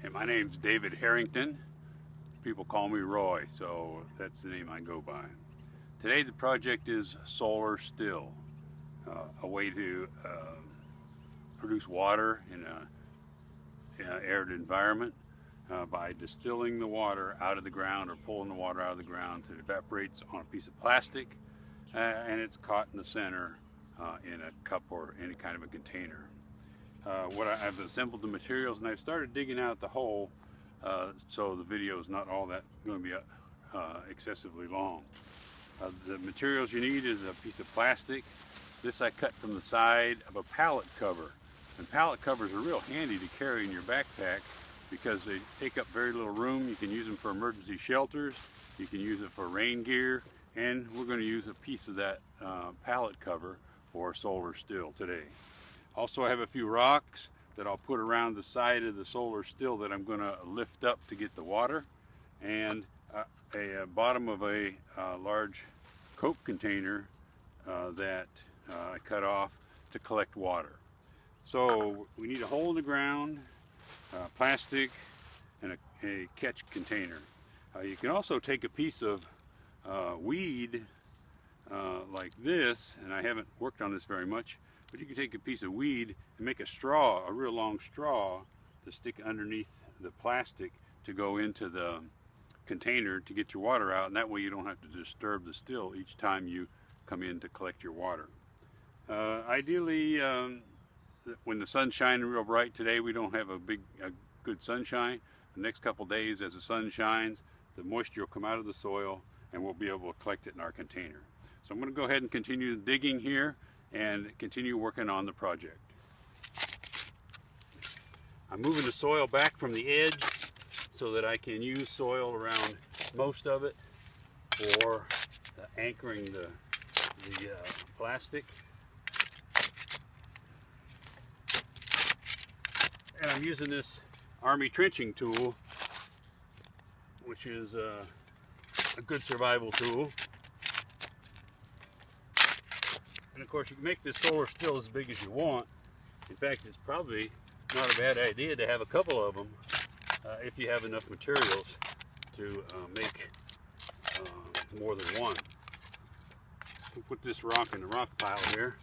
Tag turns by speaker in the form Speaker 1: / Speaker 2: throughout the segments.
Speaker 1: And my name's David Harrington. People call me Roy, so that's the name I go by. Today the project is solar still, a way to produce water in an arid environment by distilling the water out of the ground or pulling the water out of the ground. It evaporates on a piece of plastic and it's caught in the center in a cup or any kind of a container. I've assembled the materials and I've started digging out the hole, so the video is not all that going to be excessively long. The materials you need is a piece of plastic. This I cut from the side of a pallet cover. And pallet covers are real handy to carry in your backpack because they take up very little room. You can use them for emergency shelters, you can use it for rain gear, and we're going to use a piece of that pallet cover for solar still today. Also, I have a few rocks that I'll put around the side of the solar still that I'm going to lift up to get the water, and a bottom of a large Coke container that I cut off to collect water. So we need a hole in the ground, plastic, and a catch container. You can also take a piece of weed like this, and I haven't worked on this very much, but you can take a piece of weed and make a straw, a real long straw, to stick underneath the plastic to go into the container to get your water out, and that way you don't have to disturb the still each time you come in to collect your water. Ideally, when the sun's shining real bright today, we don't have a good sunshine. The next couple days as the sun shines, the moisture will come out of the soil and we'll be able to collect it in our container. So I'm going to go ahead and continue digging here and continue working on the project. I'm moving the soil back from the edge so that I can use soil around most of it for anchoring the plastic. And I'm using this Army trenching tool, which is a good survival tool. And of course, you can make this solar still as big as you want. In fact, it's probably not a bad idea to have a couple of them if you have enough materials to make more than one. We'll put this rock in the rock pile here.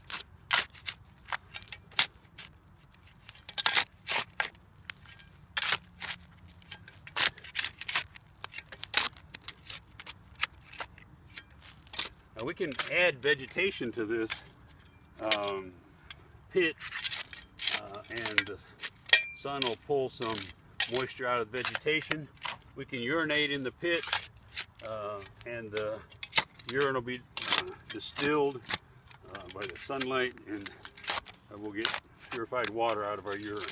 Speaker 1: Now we can add vegetation to this pit, and the sun will pull some moisture out of the vegetation. We can urinate in the pit, and the urine will be distilled by the sunlight, and we'll get purified water out of our urine.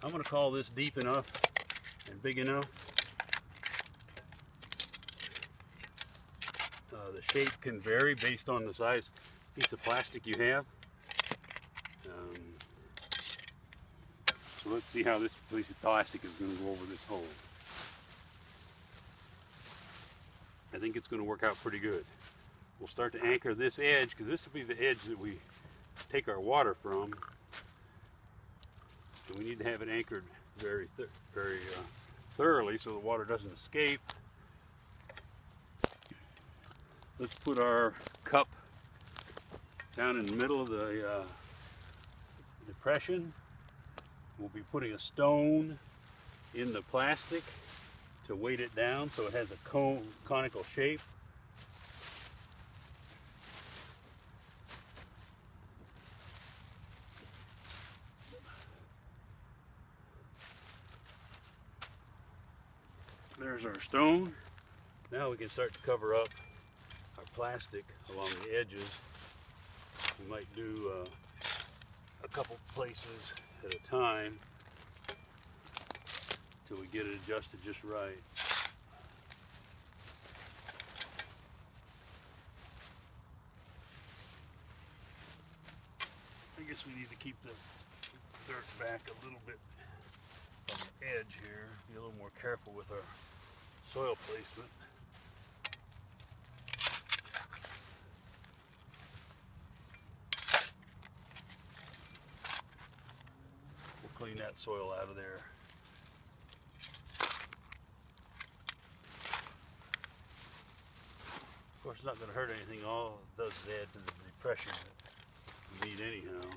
Speaker 1: I'm going to call this deep enough and big enough. The shape can vary based on the size piece of plastic you have. So let's see how this piece of plastic is going to go over this hole. I think it's going to work out pretty good. We'll start to anchor this edge, because this will be the edge that we take our water from. So we need to have it anchored very thoroughly so the water doesn't escape. Let's put our cup down in the middle of the depression. We'll be putting a stone in the plastic to weight it down so it has a conical shape. There's our stone. Now we can start to cover up our plastic along the edges. We might do a couple places at a time till we get it adjusted just right. I guess we need to keep the dirt back a little bit from the edge here. Be a little more careful with our soil placement. that soil out of there. Of course, it's not going to hurt anything. All it does is add to the depression that we need anyhow.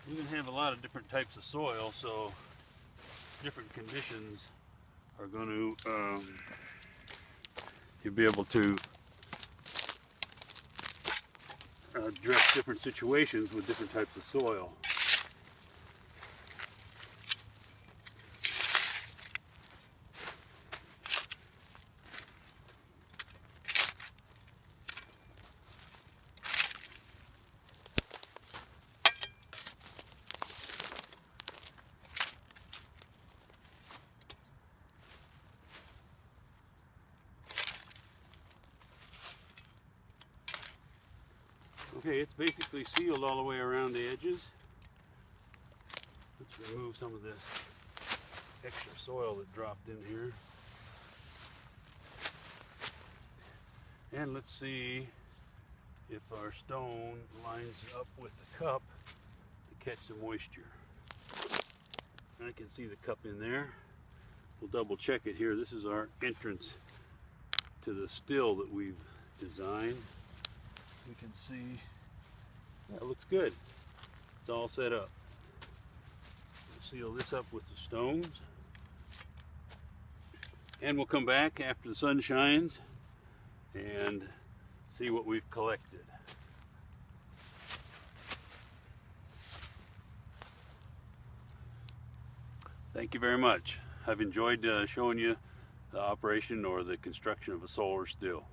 Speaker 1: You can have a lot of different types of soil, so different conditions are going to, you'll be able to address different situations with different types of soil. Okay, it's basically sealed all the way around the edges. Let's remove some of this extra soil that dropped in here. And let's see if our stone lines up with the cup to catch the moisture. I can see the cup in there. We'll double check it here. This is our entrance to the still that we've designed. We can see that looks good. It's all set up. We'll seal this up with the stones. And we'll come back after the sun shines and see what we've collected. Thank you very much. I've enjoyed showing you the operation or the construction of a solar still.